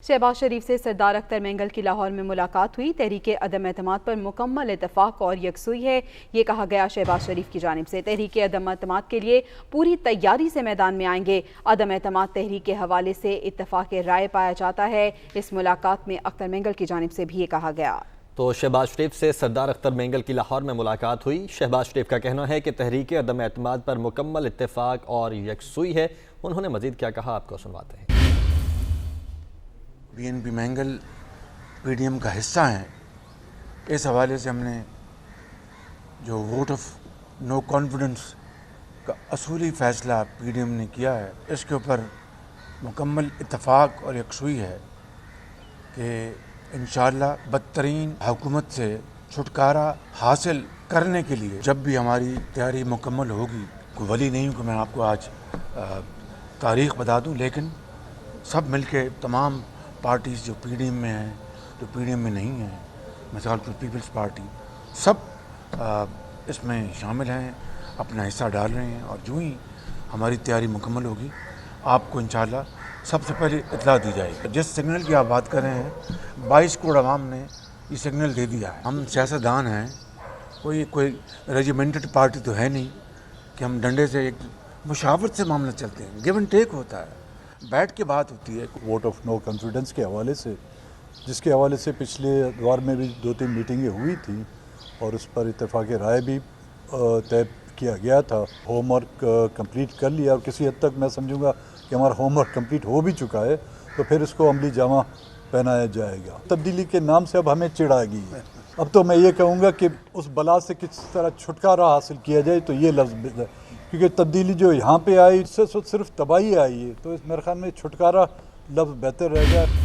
शहबाज शरीफ से सरदार अख्तर मेंगल की लाहौर में मुलाकात हुई। तहरीक अदम एतमाद पर मुकम्मल इत्तफाक और यकसुई है, ये कहा गया शहबाज शरीफ की जानिब से। तहरीक अदम एतमाद के लिए पूरी तैयारी से मैदान में आएंगे। अदम एतमाद तहरीक के हवाले से इत्तफाक राय पाया जाता है। इस मुलाकात में अख्तर मेंगल की जानिब से भी ये कहा गया। तो शहबाज शरीफ से सरदार अख्तर मेंगल की लाहौर में मुलाकात हुई। शहबाज शरीफ का कहना है कि तहरीक अदम एतमाद पर मुकम्मल इत्तफाक और यकसुई है। उन्होंने मजीद क्या कहा, आपको सुनवाते हैं। BNP मेंगल PDM का हिस्सा हैं, इस हवाले से हमने जो वोट ऑफ नो कॉन्फिडेंस का असूली फ़ैसला PDM ने किया है, इसके ऊपर मुकम्मल इत्तफाक और यकसुई है कि इंशाअल्लाह बदतरीन हुकूमत से छुटकारा हासिल करने के लिए जब भी हमारी तैयारी मुकम्मल होगी, कोई वली नहीं हूँ कि मैं आपको आज तारीख़ बता दूँ, लेकिन सब मिलके तमाम पार्टीज़ जो PDM में हैं, जो PDM में नहीं हैं, मिसाल पर पीपल्स पार्टी, सब इसमें शामिल हैं, अपना हिस्सा डाल रहे हैं। और जो ही हमारी तैयारी मुकम्मल होगी, आपको इंशाअल्लाह सबसे पहले इत्तला दी जाएगी। जिस सिग्नल की आप बात कर रहे हैं, 22 करोड़ आवाम ने ये सिग्नल दे दिया है। हम सियासतदान हैं, कोई रेजिमेंटेड पार्टी तो है नहीं कि हम डंडे से एक मुशावरत से मामला चलते हैं। गिव एंड टेक होता है, बैठ के बात होती है। वोट ऑफ नो कॉन्फिडेंस के हवाले से, जिसके हवाले से पिछले दौर में भी 2-3 मीटिंगें हुई थी और उस पर इत्तेफाक राय भी तय किया गया था। होमवर्क कंप्लीट कर लिया और किसी हद तक मैं समझूंगा कि हमारा होमवर्क कंप्लीट हो भी चुका है, तो फिर इसको अमली जामा पहनाया जाएगा। तब्दीली के नाम से अब हमें चिढ़ागी है। अब तो मैं ये कहूँगा कि उस बला से किस तरह छुटकारा हासिल किया जाए, तो ये लफ्ज़ है, क्योंकि तब्दीली जो यहाँ पे आई इससे सिर्फ तबाही आई है, तो इस मेरे ख्याल में छुटकारा लफ्ज़ बेहतर रहेगा।